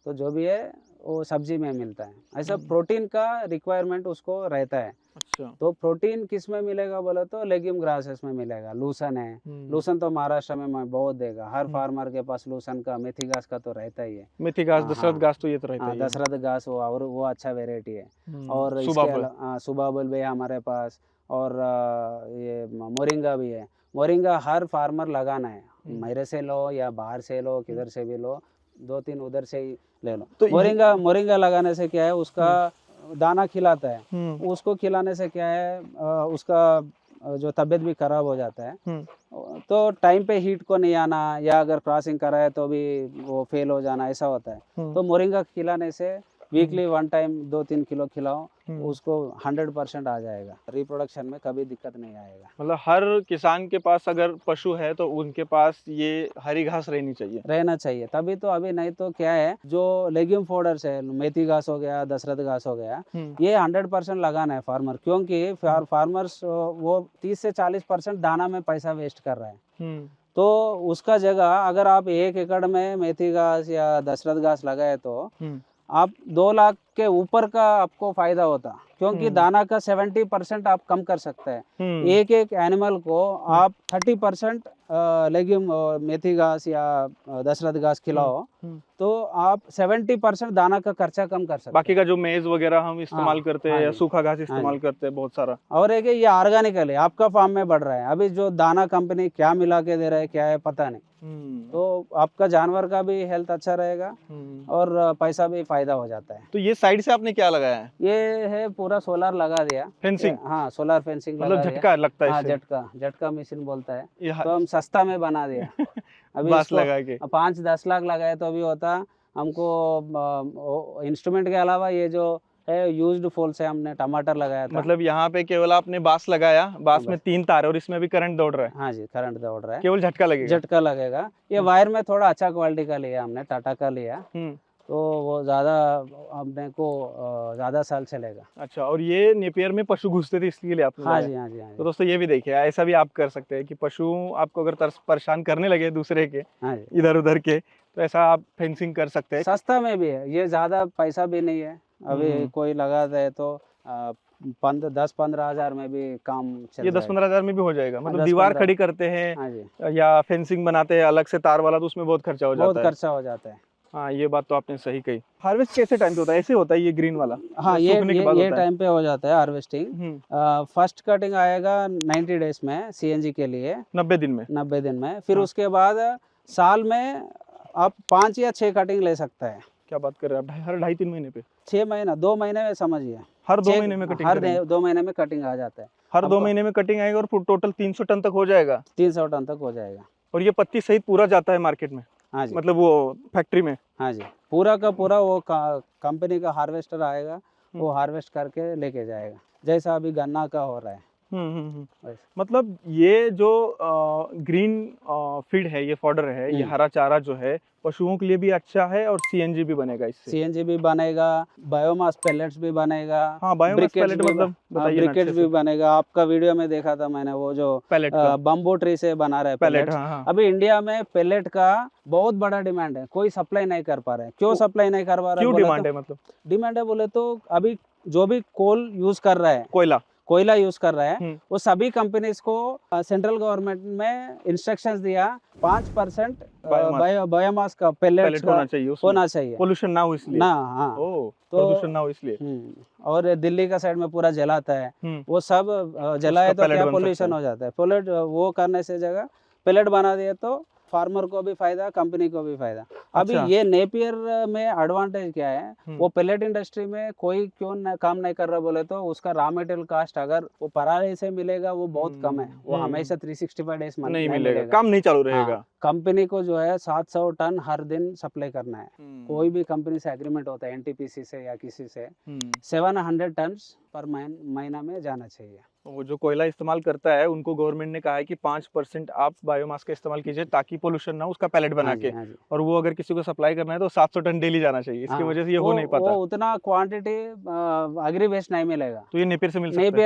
तो जो भी है वो सब्जी में मिलता है। ऐसा प्रोटीन का रिक्वायरमेंट उसको रहता है। अच्छा। तो प्रोटीन किस में मिलेगा बोले तो लेग्यूम ग्रासेस में मिलेगा। लूसन है, लूसन तो महाराष्ट्र में बहुत देगा, हर फार्मर के पास लूसन का, मेथी घास का तो रहता ही है। मेथी घास, हाँ, दशरथ घास तो ये तो रहता हाँ, ही है। दशरथ घास वो, और वो अच्छा वेराइटी है। और इसके सुबाबुल। अलावा सुबाबुल भी है हमारे पास, और ये मोरिंगा भी है। मोरिंगा हर फार्मर लगाना है, मेरे से लो या बाहर से लो, किधर से भी लो, 2-3 उधर से ही ले लो। तो मोरिंगा मोरिंगा लगाने से क्या है, उसका दाना खिलाता है, उसको खिलाने से क्या है, उसका जो तबीयत भी खराब हो जाता है। तो टाइम पे हीट को नहीं आना, या अगर क्रॉसिंग करा है तो भी वो फेल हो जाना, ऐसा होता है। तो मोरिंगा खिलाने से वीकली 1 टाइम 2-3 किलो खिलाओ, उसको 100% आ जाएगा। रिप्रोडक्शन में कभी दिक्कत नहीं आएगा। मतलब हर किसान के पास अगर पशु है तो उनके पास ये हरी घास रहनी चाहिए। रहना चाहिए, तभी तो। अभी नहीं तो क्या है, जो लेग्यूम फोडर्स है, मेथी घास हो गया, दशरथ घास हो गया, ये 100% लगाना है फार्मर। क्योंकि फार्मर्स वो 30 से 40% दाना में पैसा वेस्ट कर रहा है। तो उसका जगह अगर आप 1 एकड़ में मेथी घास या दशरथ घास लगाए तो आप 2 लाख के ऊपर का आपको फायदा होता। क्योंकि दाना का 70% आप कम कर सकते हैं। एक एनिमल को आप 30% लेग्यूम मेथी घास या दशरथ घास खिलाओ, तो आप 70% दाना का खर्चा कम कर सकते हैं। बाकी का जो मेज वगैरह हम इस्तेमाल करते हैं या सूखा घास इस्तेमाल करते हैं बहुत सारा। और एक ये ऑर्गेनिकल है, आपका फार्म में बढ़ रहा है। अभी जो दाना कंपनी क्या मिला के दे रहा है, क्या है पता नहीं। तो आपका जानवर का भी हेल्थ अच्छा रहेगा, और पैसा भी फायदा हो जाता है। तो ये साइड से आपने क्या लगाया है? ये है पूरा सोलर लगा दिया, फेंसिंग। हाँ, सोलर फेंसिंग मतलब लगा झटका लगता है हाँ, इससे? झटका मशीन बोलता है। ये तो हम सस्ता में बना दिया। अभी बांस लगा के 5-10 लाख लगाए तो भी होता हमको। इंस्ट्रूमेंट के अलावा ये जो है यूज्ड फॉल से हमने टमाटर लगाया था। मतलब यहाँ पे केवल आपने बांस लगाया, बांस में 3 तार और इसमें भी करंट दौड़ रहा है। हाँ जी, करंट दौड़ रहा है, केवल झटका लगेगा। झटका लगेगा। ये वायर में थोड़ा अच्छा क्वालिटी का लिया हमने, टाटा का लिया, तो वो ज्यादा अपने को ज्यादा साल चलेगा। अच्छा, और ये नेपियर में पशु घुसते थे इसके लिए आपने हाँ लगाया? जी, हाँ जी, हाँ तो जी, दोस्तों ये भी देखिए, ऐसा भी आप कर सकते हैं कि पशु आपको अगर परेशान करने लगे दूसरे के, हाँ जी। इधर उधर के, तो ऐसा आप फेंसिंग कर सकते हैं। सस्ता में भी है, ये ज्यादा पैसा भी नहीं है। अभी कोई लगाता है तो 10-15 हजार में भी काम चल ये जाएगा। 10-15 हजार में भी हो जाएगा। मतलब 10-15 दीवार खड़ी करते हैं हाँ जी, या फेंसिंग बनाते हैं अलग से तार वाला, तो उसमें बहुत खर्चा हो बहुत जाता है। खर्चा हो जाता है। हाँ, ये बात तो आपने सही कही। हार्वेस्ट कैसे टाइम पे होता है? ऐसे होता है ये ग्रीन वाला? हाँ, या सूखने के बाद ये होता है? टाइम पे हो जाता है हार्वेस्टिंग। फर्स्ट कटिंग आएगा 90 डेज में सीएनजी के लिए, 90 दिन में। 90 दिन में। फिर उसके बाद साल में आप 5 या 6 कटिंग ले सकता है। क्या बात कर रहे हैं आप? हर 2.5-3 महीने पे? 6 महीना, 2 महीने में समझिए। हर 2 महीने में कटिंग हर करेंगे? 2 महीने में कटिंग आ जाता है। हर 2 महीने में कटिंग आएगा और टोटल 300 टन तक हो जाएगा? 300 टन तक हो जाएगा। और ये पत्ती सहित पूरा जाता है मार्केट में? हाँ जी, मतलब वो फैक्ट्री में? हाँ जी, पूरा का पूरा वो कंपनी का हार्वेस्टर आएगा, वो हार्वेस्ट करके लेके जाएगा, जैसा अभी गन्ना का हो रहा है। वैसे। मतलब ये जो ग्रीन फीड है, ये फॉडर है, ये हरा चारा जो है, पशुओं के लिए भी अच्छा है और सीएनजी भी बनेगा इससे? सीएनजी भी बनेगा, बायोमास पेलेट्स भी बनेगा। हाँ, बायोमास पेलेट मतलब बताइए ना अच्छे ब्रिकेट्स से। भी बनेगा। आपका वीडियो में देखा था मैंने, वो जो पेलेट का बम्बू ट्री से बना रहा है पेलेट। पेलेट्स। हाँ, हाँ। अभी इंडिया में पेलेट का बहुत बड़ा डिमांड है, कोई सप्लाई नहीं कर पा रहे। क्यों सप्लाई नहीं कर पा रहे? क्यों डिमांड है? मतलब डिमांड है बोले तो अभी जो भी कोल यूज कर रहा है, कोयला यूज कर रहा है, वो सभी कंपनीज को सेंट्रल गवर्नमेंट में इंस्ट्रक्शंस दिया 5% बायोमास का पेलेट्स होना चाहिए, होना चाहिए, पोल्यूशन ना हो इसलिए ना। हाँ, तो प्रदूषण ना हो इसलिए। और दिल्ली का साइड में पूरा जलाता है, वो सब जलाए तो क्या पोल्यूशन हो जाता है। पेलेट वो करने से जगह पेलेट बना दिए तो फार्मर को भी फायदा, कंपनी को भी फायदा। अभी ये नेपियर में एडवांटेज क्या है, वो पेलेट इंडस्ट्री में कोई क्यों काम नहीं कर रहा बोले तो उसका रॉ मटेरियल कास्ट अगर वो पराली से मिलेगा वो बहुत कम है, वो हमेशा 365 डेज नहीं मिलेगा, काम नहीं चालू रहेगा। कंपनी को जो है 700 टन हर दिन सप्लाई करना है। कोई भी कंपनी से एग्रीमेंट होता है एनटीपीसी से या किसी से, 700 टन पर महीना में जाना चाहिए। वो जो कोयला इस्तेमाल करता है उनको गवर्नमेंट ने कहा है कि 5% आप बायोमास का इस्तेमाल कीजिए ताकि पोल्यूशन ना हो, उसका पैलेट बना के। और वो अगर किसी को सप्लाई करना है तो 700 टन डेली जाना चाहिए। इसकी वजह से ये हो नहीं पाता, वो उतना क्वांटिटी एग्री वेस्ट नहीं मिलेगा। तो ये नेपियर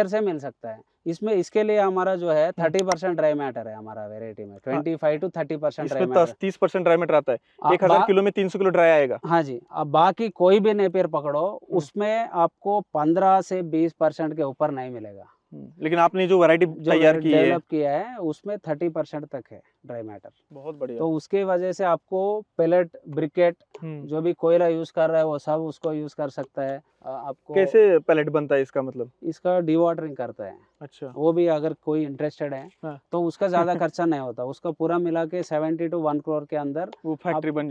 से मिल सकता है। इसमें इसके लिए हमारा जो है 30% ड्राई मैटर है हमारा वेराइटी में, 25 to 30% dry matter. 30% dry matter आता है। 1000 किलो में 300 किलो ड्राई आएगा। हाँ जी। अब बाकी कोई भी नेपियर पकड़ो उसमें आपको 15 से 20% के ऊपर नहीं मिलेगा। लेकिन आपने जो वैरायटी तैयार की है, डेवलप किया है, उसमें 30% तक है ड्राई मैटर। बहुत बढ़िया। तो उसके वजह से आपको पेलेट, ब्रिकेट जो भी कोयला यूज कर रहा है वो सब उसको यूज कर सकता है। आपको कैसे पेलेट बनता है इसका मतलब? इसका डिवाटरिंग करता है। अच्छा। वो भी अगर कोई इंटरेस्टेड है तो उसका ज्यादा खर्चा नहीं होता, उसका पूरा मिला के 70 to 1 करोड़ के अंदर वो फैक्ट्री बन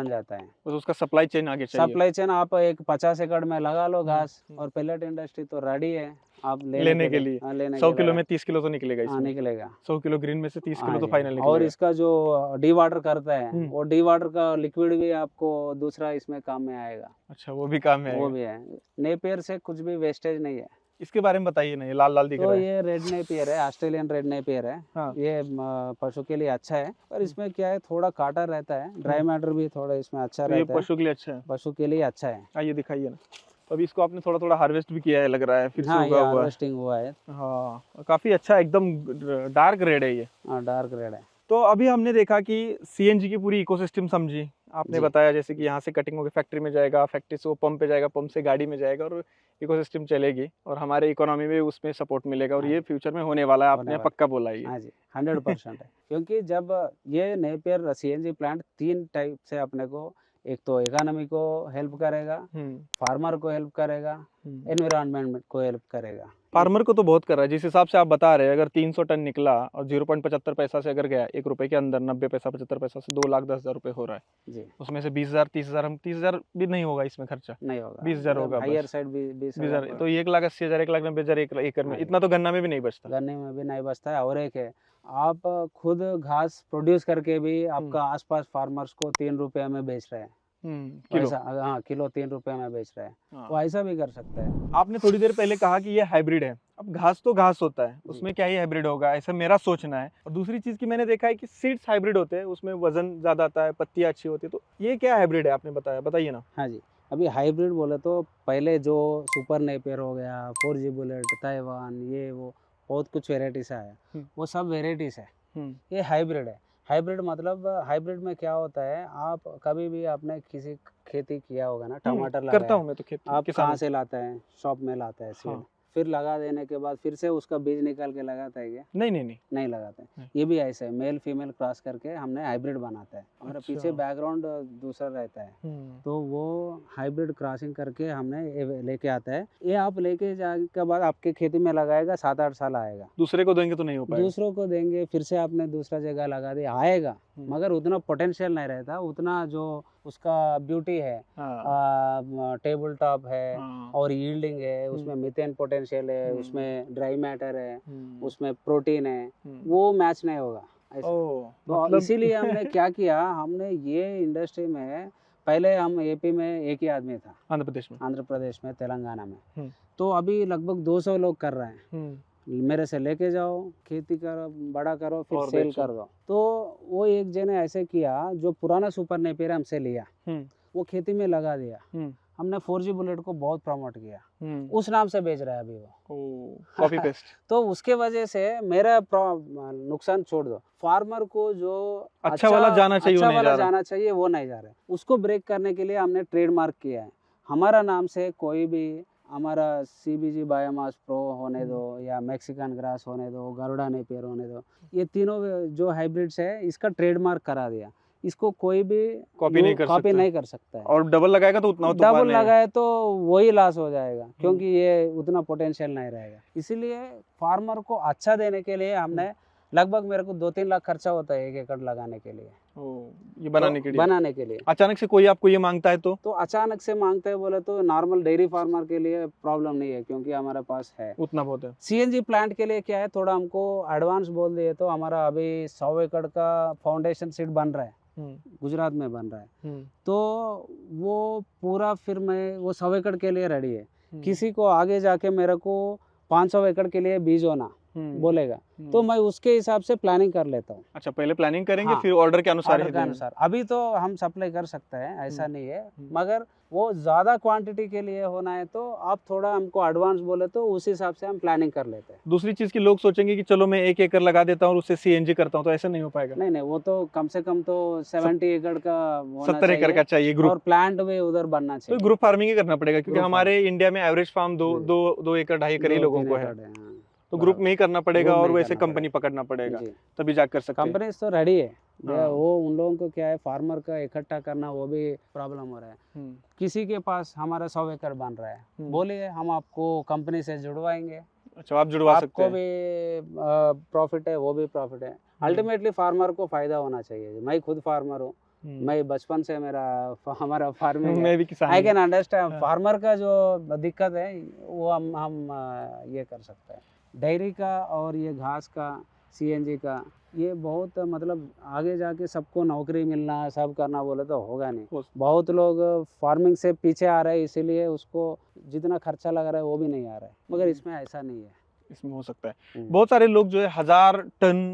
जाता है। तो उसका सप्लाई चेन आगे चाहिए। सप्लाई चेन आप एक 50 एकड़ में लगा लो घास, और पेलेट इंडस्ट्री तो रेडी है आप लेने के लिए। 100 किलो में 30 किलो तो निकलेगा इसमें। निकलेगा 100 किलो ग्रीन में से 30 किलो तो फाइनल निकलेगा। और इसका जो डी वाटर करता है, वो डी वाटर का लिक्विड भी आपको दूसरा इसमें काम में आएगा। अच्छा, वो भी काम में आएगा। वो भी है। नेपियर से कुछ भी वेस्टेज नहीं है। इसके बारे में बताइए ना, ये लाल लाल दिख रहा है। ये रेड नेपियर है, ऑस्ट्रेलियन रेड नेपियर है। ये पशु के लिए अच्छा है, पर इसमें क्या है थोड़ा काटा रहता है, ड्राई मैटर भी थोड़ा इसमें अच्छा रहता है। पशु के लिए अच्छा है। पशु के लिए अच्छा है। आइए दिखाइए ना। अभी इसको आपने थोड़ा थोड़ा हार्वेस्ट भी किया है लग रहा है, फिर से उगा हुआ है। हार्वेस्टिंग हुआ है। हाँ, काफी अच्छा, एकदम डार्क रेड है ये। डार्क रेड है। तो अभी हमने देखा कि सीएनजी की पूरी इकोसिस्टम समझी। आपने बताया जैसे कि यहाँ से कटिंग होकर फैक्ट्री में जाएगा, फैक्ट्री से वो पंप पे जाएगा, पंप से गाड़ी में जाएगा और इकोसिस्टम चलेगी और हमारे इकोनॉमी में उसमें सपोर्ट मिलेगा और ये फ्यूचर में होने वाला है। आपने पक्का बोला है। हाँ जी, 100% है। क्योंकि जब ये नेपियर सीएनजी प्लांट 3 टाइप से अपने को, एक तो इकोनॉमी को हेल्प करेगा, फार्मर को हेल्प करेगा, एनवायरनमेंट को हेल्प करेगा। फार्मर को तो बहुत कर रहा है। जिस हिसाब से आप बता रहे हैं, अगर 300 टन निकला और 0.75 पैसा से अगर गया, 1 रुपए के अंदर 90 पैसा 75 पैसा से 2,10,000 रुपए हो रहा है जी। उसमें से 20,000 30,000, हम 30,000 भी नहीं होगा इसमें खर्चा, नहीं होगा, 20,000 होगा हायर साइड 20,000। तो 1,80,000 1,90,000 एक एकड़ में, इतना तो गन्ना में भी नहीं बचता। गन्ने में भी नहीं बचता है। और एक है, आप खुद घास प्रोड्यूस करके भी आपका आसपास फार्मर्स को 3 रुपये में बेच रहे हैं किलो। हाँ, किलो 3 रुपये में बेच रहे हैं। वो ऐसा भी कर सकते हैं। आपने थोड़ी देर पहले कहा कि ये हाइब्रिड है। अब घास तो घास होता है, उसमें क्या ही हाइब्रिड होगा, ऐसा मेरा सोचना है। और दूसरी चीज की मैंने देखा है कि सीड्स हाइब्रिड होते हैं, उसमें वजन ज्यादा आता है, पत्तियां अच्छी होती है। तो ये क्या हाइब्रिड है आपने बताया, बताइए ना। हाँ जी, अभी हाइब्रिड बोले तो पहले जो सुपर नेपियर हो गया, 4G बुलेट, ताइवान, ये वो बहुत कुछ वेराइटीज आया, वो सब वेराइटीज है। ये हाइब्रिड है। हाइब्रिड मतलब, हाइब्रिड में क्या होता है, आप कभी भी आपने किसी खेती किया होगा ना, टमाटर करता हूँ मैं तो खेती। आप कहाँ से लाता है? शॉप में लाता है सीड। फिर लगा देने के बाद फिर से उसका बीज निकाल के लगाता है क्या? नहीं लगाता है। ये भी ऐसा है, मेल फीमेल क्रॉस करके हमने हाइब्रिड बनाता है। हमारा पीछे बैकग्राउंड दूसरा रहता है, तो वो हाइब्रिड क्रॉसिंग करके हमने लेके आता है। ये आप लेके जाने के बाद आपके खेती में लगाएगा, 7-8 साल आएगा। दूसरे को देंगे तो नहीं हो पाएगा। दूसरों को देंगे, फिर से आपने दूसरा जगह लगा दिया, आएगा, मगर उतना पोटेंशियल नहीं रहता, उतना जो उसका ब्यूटी है, टेबल टॉप है और यील्डिंग है, उसमें मीथेन पोटेंशियल है, उसमें ड्राई मैटर है, उसमें प्रोटीन है, वो मैच नहीं होगा ऐसा। तो इसीलिए हमने क्या किया, हमने ये इंडस्ट्री में, पहले हम एपी में एक ही आदमी था, आंध्र प्रदेश में, तेलंगाना में। तो अभी लगभग 200 लोग कर रहे हैं। मेरे से लेके जाओ, खेती करो, बड़ा करो, फिर सेल कर दो। तो वो एक जने ऐसे किया, जो पुराना सुपर नेपियर हमसे लिया, वो खेती में लगा दिया। हमने 4G बुलेट को बहुत प्रमोट किया, उस नाम से बेच रहा है अभी वो, कॉपी पेस्ट। तो उसके वजह से मेरा नुकसान छोड़ दो, फार्मर को जो अच्छा वाला जाना चाहिए, वो नहीं जा रहा है। उसको ब्रेक करने के लिए हमने ट्रेडमार्क किया है। हमारा नाम से कोई भी हमारा CBG बायोमास प्रो होने दो या मैक्सिकन ग्रास होने दो, गरुड़ा नेपियर होने दो, ये तीनों जो हाइब्रिड्स है इसका ट्रेडमार्क करा दिया। इसको कोई भी कॉपी नहीं कर कॉपी सकता नहीं कर सकता है। और डबल लगाएगा तो उतना तूफान डबल नहीं है। लगाए तो वही लॉस हो जाएगा, क्योंकि ये उतना पोटेंशियल नहीं रहेगा। इसीलिए फार्मर को अच्छा देने के लिए हमने लगभग मेरे को 2-3 लाख खर्चा होता है 1 एकड़ लगाने के लिए, ये बनाने के लिए। बनाने के लिए। अचानक से कोई आपको ये मांगता है तो अचानक से मांगते हैं बोले तो नॉर्मल डेयरी फार्मर के लिए प्रॉब्लम नहीं है, क्योंकि हमारे पास है उतना बहुत है। CNG प्लांट के लिए क्या है, थोड़ा हमको एडवांस बोल दिए तो हमारा अभी 100 एकड़ का फाउंडेशन सीट बन रहा है, गुजरात में बन रहा है। तो वो पूरा फिर मैं वो 100 एकड़ के लिए रेडी है। किसी को आगे जाके मेरे को 500 एकड़ के लिए बीज होना बोलेगा तो मैं उसके हिसाब से प्लानिंग कर लेता हूँ। अच्छा, पहले प्लानिंग करेंगे हाँ, फिर ऑर्डर के अनुसार ऑर्डर के अनुसार। अभी तो हम सप्लाई कर सकते हैं, ऐसा नहीं है, मगर वो ज़्यादा क्वांटिटी के लिए होना है तो आप थोड़ा हमको एडवांस बोले तो उस हिसाब से हम प्लानिंग कर लेते हैं। दूसरी चीज की लोग सोचेंगे कि चलो मैं 1 एकड़ लगा देता हूँ और उससे CNG करता हूँ, तो ऐसा नहीं हो पाएगा। नहीं, वो तो कम से कम तो 70 एकड़ का होना 70 एकड़ का चाहिए चाहिए ग्रुप, और प्लांट भी उधर बनना तो चाहिए। ग्रुप फार्मिंग ही करना पड़ेगा, क्योंकि ग्रुप हमारे इंडिया में एवरेज फार्म 2 एकड़ 2.5 एकड़ ही लोगों को है, तो ग्रुप में ही करना पड़ेगा ग्रुप में और ही वैसे करना कंपनी पकड़ना पड़ेगा, जी। तभी जा कर सकते हैं। कंपनी तो रेडी है। हाँ। वो उन लोगों को क्या है, फार्मर का इकट्ठा करना वो भी प्रॉब्लम हो रहा है। किसी के पास हमारा 100 एकड़ बन रहा है, बोलिए हम आपको कंपनी से जुड़वाएंगे, अच्छा, आप जुड़वा सकते आपको हैं। भी प्रॉफिट है, वो भी प्रॉफिट है। अल्टीमेटली फार्मर को फायदा होना चाहिए। मैं खुद फार्मर हूँ, मैं बचपन से हमारा फार्मिंग मैं भी किसान आई हूँ। Can understand. हाँ। फार्मर का जो दिक्कत है वो हम ये कर सकते हैं। डेयरी का और ये घास का, CNG का, ये बहुत मतलब आगे जाके सबको नौकरी मिलना सब करना बोले तो होगा नहीं। बहुत लोग फार्मिंग से पीछे आ रहे हैं, इसीलिए उसको जितना खर्चा लग रहा है वो भी नहीं आ रहा है, मगर इसमें ऐसा नहीं है। इसमें हो सकता है। बहुत सारे लोग जो है 1000 टन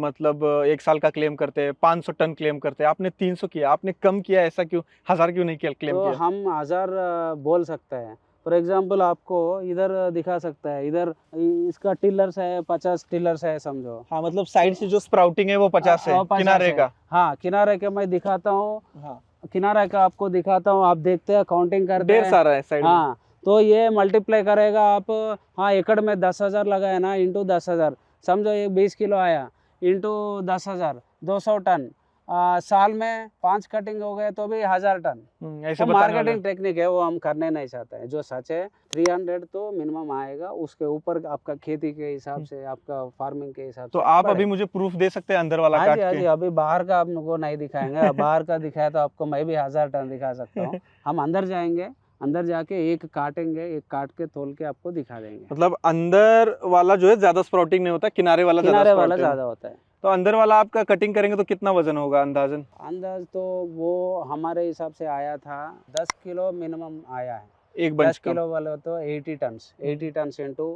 मतलब 1 साल का क्लेम करते हैं, 500 टन क्लेम करते हैं, आपने 300 किया, आपने कम किया, ऐसा क्यों? 1000 क्यों नहीं किया क्लेम तो किया? हम 1000 बोल सकते हैं। फॉर एग्जाम्पल आपको इधर दिखा सकता है, इधर इसका टिलर्स है, 50 टिलर्स है समझो। हाँ, मतलब साइड से जो स्प्राउटिंग है वो 50 है, 50 किनारे है। का। हाँ, किनारे का मैं दिखाता हूँ। हाँ, किनारे का आपको दिखाता हूँ, आप देखते हैं, काउंटिंग करते हैं। ढेर सारा है साइड में। हाँ, तो ये मल्टीप्लाई करेगा आप। हाँ, एकड़ में 10,000 लगाया ना, इंटू 10,000 समझो, ये 20 किलो आया, इंटू 10,000 200 टन। साल में 5 कटिंग हो गए तो भी 1000 टन। ऐसे वो बताने वाला। मार्केटिंग टेक्निक है, वो हम करने नहीं चाहते हैं। जो सच है 300 तो मिनिमम आएगा, उसके ऊपर आपका खेती के हिसाब से, आपका फार्मिंग के हिसाब से। तो आप अभी मुझे प्रूफ दे सकते हैं अंदर वाला हाँ काट जी, हाँ जी, के? अभी बाहर का आपको नहीं दिखाएंगे। बाहर का दिखाया तो आपको मैं भी 1000 टन दिखा सकता हूँ। हम अंदर जाएंगे, अंदर जाके एक काटेंगे, एक काट के तोल के आपको दिखा देंगे। मतलब अंदर वाला जो है ज्यादा स्प्राउटिंग नहीं होता, किनारे वाला ज्यादा होता है। तो अंदर वाला आपका कटिंग करेंगे तो कितना वजन होगा अंदाजन? अंदाज तो वो हमारे हिसाब से आया था 10 किलो मिनिमम आया है। एक बंच 10 किलो वाले तो 80 टन, 80 टन इंटू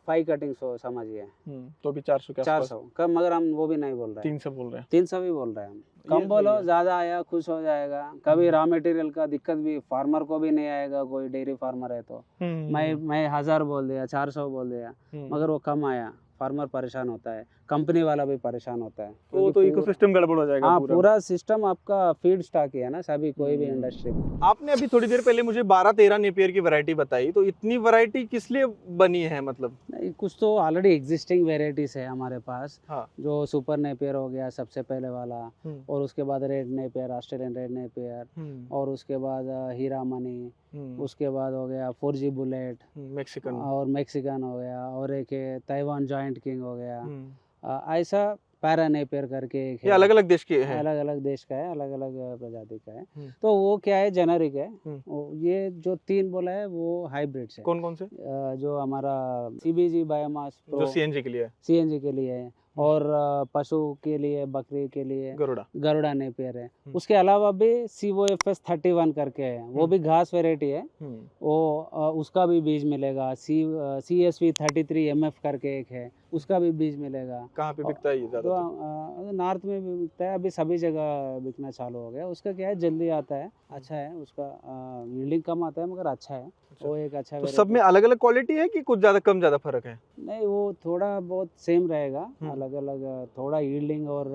5 कटिंग समझिए, तो भी 400 के आसपास। 400 कम, मगर हम वो भी नहीं बोल रहे हैं, 300 बोल रहे हैं। 300 भी बोल रहे हैं हम। ये कम सही बोलो, है। ज्यादा आया खुश हो जाएगा। कभी रॉ मटेरियल का दिक्कत भी फार्मर को भी नहीं आएगा, कोई डेयरी फार्मर है तो। मैं 1000 बोल दिया, 400 बोल दिया, मगर वो कम आया, फार्मर परेशान होता है, कंपनी वाला भी परेशान होता है। वो तो इकोसिस्टम गड़बड़ हो जाएगा हाँ, पूरा। पूरा सिस्टम आपका फीड स्टॉक ही है ना, सभी कोई भी इंडस्ट्री। आपने अभी थोड़ी देर पहले मुझे 12-13 नेपियर की वैरायटी बताई, तो इतनी वैरायटी किस लिए बनी है? मतलब नहीं, कुछ तो ऑलरेडी एग्जिस्टिंग वेराइटीज है हमारे पास। हाँ। जो सुपर नेपियर हो गया सबसे पहले वाला, और उसके बाद red Napier, Australian red Napier, और उसके बाद हीरा मनी, उसके बाद हो गया 4G बुलेट, मैक्सिकन, और मैक्सिकन हो गया, और एक ताइवान जॉइंट किंग हो गया। ऐसा पैरा नेपियर करके एक ये है, अलग अलग देश के हैं। अलग अलग देश का है, अलग अलग प्रजाति का है। तो वो क्या है, जेनरिक है। ये जो 3 बोला है वो हाइब्रिड्स है। कौन कौन से? जो हमारा CBG बायोमास प्रो, जो CNG के लिए है। CNG के लिए है, और पशु के लिए, बकरी के लिए गरुड़ा नेपियर है। उसके अलावा भी COFS 31 करके है, वो भी घास वेराइटी है। वो उसका भी बीज मिलेगा। CSV 33 MF करके एक है, उसका भी बीज मिलेगा। कहाँ पे बिकता है ये ज्यादा? तो नॉर्थ में भी बिकता है, अभी सभी जगह बिकना चालू हो गया। उसका क्या है, जल्दी आता है, अच्छा है, उसका यील्डिंग कम आता है मगर अच्छा है। वो एक अच्छा तो सब में अलग अलग क्वालिटी है कि कुछ ज्यादा कम ज्यादा फर्क है? नहीं, वो थोड़ा बहुत सेम रहेगा, अलग अलग थोड़ा यील्डिंग और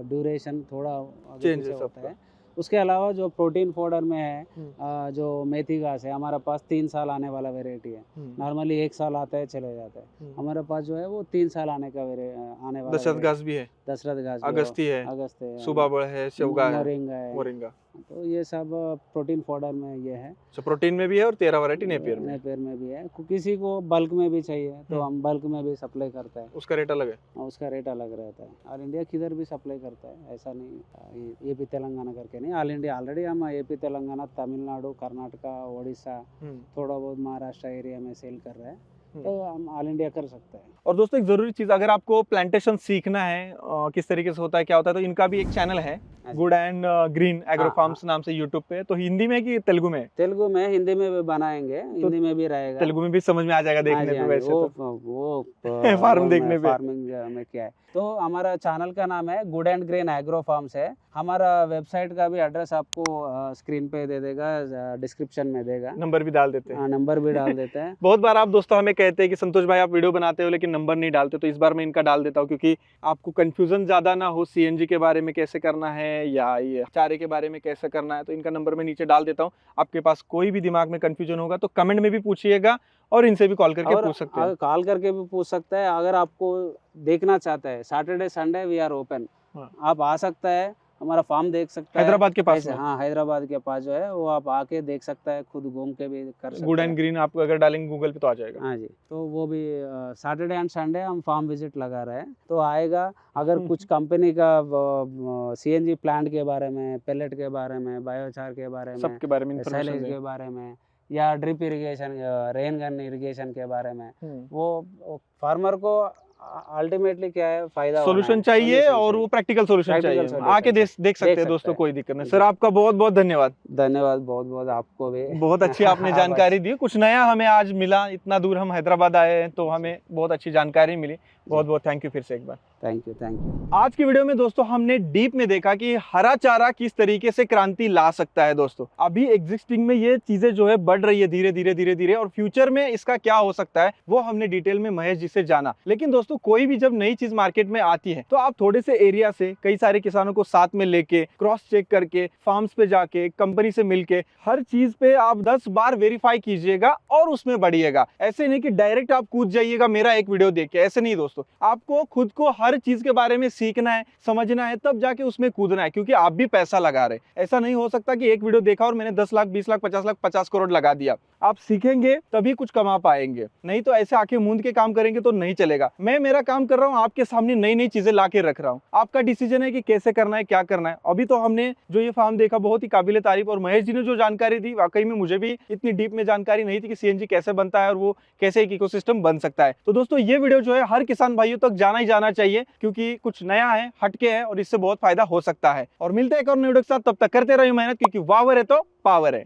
ड्यूरेशन थोड़ा चेंज होता है। उसके अलावा जो प्रोटीन पाउडर में है जो मेथी घास है, हमारे पास 3 साल आने वाला वेराइटी है। नॉर्मली 1 साल आता है चले जाता है, हमारे पास जो है वो 3 साल आने वाला दशरथ घास भी है, दशरथ घास, अगस्ती है, सुबाबड़ है, शेवगा है, मोरिंगा। तो ये सब प्रोटीन पाउडर में ये है। तो प्रोटीन में भी है और 13 वैरायटी नेपियर में भी है। किसी को बल्क में भी चाहिए तो हम बल्क में भी सप्लाई करते हैं, उसका रेट अलग है। उसका रेट अलग रहता है। ऑल इंडिया किधर भी सप्लाई करता है, ऐसा नहीं एपी तेलंगाना करके नहीं, ऑल इंडिया। ऑलरेडी हम एपी तेलंगाना, तमिलनाडु, कर्नाटका, उड़ीसा, थोड़ा बहुत महाराष्ट्र एरिया में सेल कर रहे हैं, तो हम ऑल इंडिया कर सकते हैं। और दोस्तों एक जरूरी चीज, अगर आपको प्लांटेशन सीखना है किस तरीके से होता है, क्या होता है, तो इनका भी एक चैनल है good and green agro farms नाम से यूट्यूब पे। तो हिंदी में कि तेलुगु में? तेलुगु में, हिंदी में भी बनाएंगे, हिंदी में भी रहेगा, तेलुगु में भी समझ में आ जाएगा देखने पे। वैसे वो फार्म देखने पे, फार्मिंग में क्या है। तो हमारा चैनल का नाम है good and green agro farms है। हमारा वेबसाइट का भी एड्रेस आपको स्क्रीन पे दे देगा, डिस्क्रिप्शन में देगा, नंबर भी डाल देते हैं। नंबर भी डाल देते हैं। बहुत बार आप दोस्तों हमें कहते हैं कि संतोष भाई आप वीडियो बनाते हो लेकिन नंबर नहीं डालते, तो इस बार मैं इनका डाल देता हूँ, क्योंकि आपको कंफ्यूजन ज्यादा ना हो, सीएनजी के बारे में कैसे करना है या ये चारे के बारे में कैसे करना है। तो इनका नंबर मैं नीचे डाल देता हूँ। आपके पास कोई भी दिमाग में कंफ्यूजन होगा तो कमेंट में भी पूछिएगा और इनसे भी कॉल करके पूछ सकते हैं। कॉल करके भी पूछ सकता है। अगर आपको देखना चाहता है, Saturday Sunday we are open, आप आ सकता है, हमारा फार्म देख सकता है। हैदराबाद के पास? हाँ, हैदराबाद के पास जो है वो आप आके देख सकता है, खुद घूम के भी कर सकते हैं। गुड एंड ग्रीन आप अगर डालेंगे गूगल पे तो आ जाएगा। हाँ जी, तो वो भी सैटरडे एंड संडे हम फार्म विजिट लगा रहे हैं, तो आएगा। अगर कुछ कंपनी का सीएनजी प्लांट के बारे में, पेलेट के बारे में, बायोचार के बारे में, सबके बारे में, साइलेज के बारे में, या drip irrigation, rain gun irrigation के बारे में, वो फार्मर को अल्टीमेटली क्या है, फायदा सोल्यूशन चाहिए और वो प्रैक्टिकल सोल्यूशन चाहिए। आके देख सकते हैं दोस्तों, कोई दिक्कत नहीं। सर आपका बहुत बहुत धन्यवाद। धन्यवाद, बहुत बहुत आपको भी। बहुत अच्छी आपने जानकारी दी, कुछ नया हमें आज मिला। इतना दूर हम हैदराबाद आए हैं तो हमें बहुत अच्छी जानकारी मिली। बहुत बहुत थैंक यू फिर से एक बार। Thank you. आज की वीडियो में दोस्तों हमने डीप में देखा कि हरा चारा किस तरीके से क्रांति ला सकता है। दोस्तों अभी एग्जिस्टिंग में ये चीजें जो है बढ़ रही है धीरे धीरे, और फ्यूचर में इसका क्या हो सकता है वो हमने डिटेल में महेश जी से जाना। लेकिन दोस्तों कोई भी जब नई चीज मार्केट में आती है तो आप थोड़े से एरिया से कई सारे किसानों को साथ में लेके, क्रॉस चेक करके, फार्म्स पे जाके, कंपनी से मिलके, हर चीज पे आप 10 बार वेरीफाई कीजिएगा और उसमें बढ़िएगा। ऐसे नहीं कि डायरेक्ट आप कूद जाइएगा मेरा एक वीडियो देख के, ऐसे नहीं दोस्तों। आपको खुद को हर चीज के बारे में सीखना है, समझना है, तब जाके उसमें कूदना है, क्योंकि आप भी पैसा लगा रहे। ऐसा नहीं हो सकता कि एक वीडियो देखा और मैंने 10 लाख, 20 लाख, 50 लाख, 50 करोड़ लगा दिया। आप सीखेंगे तभी कुछ कमा पाएंगे, नहीं तो ऐसे आंखें मूंद के काम करेंगे तो नहीं चलेगा। मैं मेरा काम कर रहा हूँ, आपके सामने नई नई चीजें ला के रख रहा हूँ। आपका डिसीजन है कि कैसे करना है, क्या करना है। अभी तो हमने जो ये फार्म देखा बहुत ही काबिले तारीफ, और महेश जी ने जो जानकारी दी वाकई में मुझे भी इतनी डीप में जानकारी नहीं थी कि सीएनजी कैसे बनता है और वो कैसे एक इकोसिस्टम बन सकता है। तो दोस्तों ये वीडियो जो है हर किसान भाइयों तक जाना ही जाना चाहिए, क्योंकि कुछ नया है, हटके है और इससे बहुत फायदा हो सकता है। और मिलते हैं एक और वीडियो के साथ, तब तक करते रहिए मेहनत, क्योंकि वावर है तो पावर है।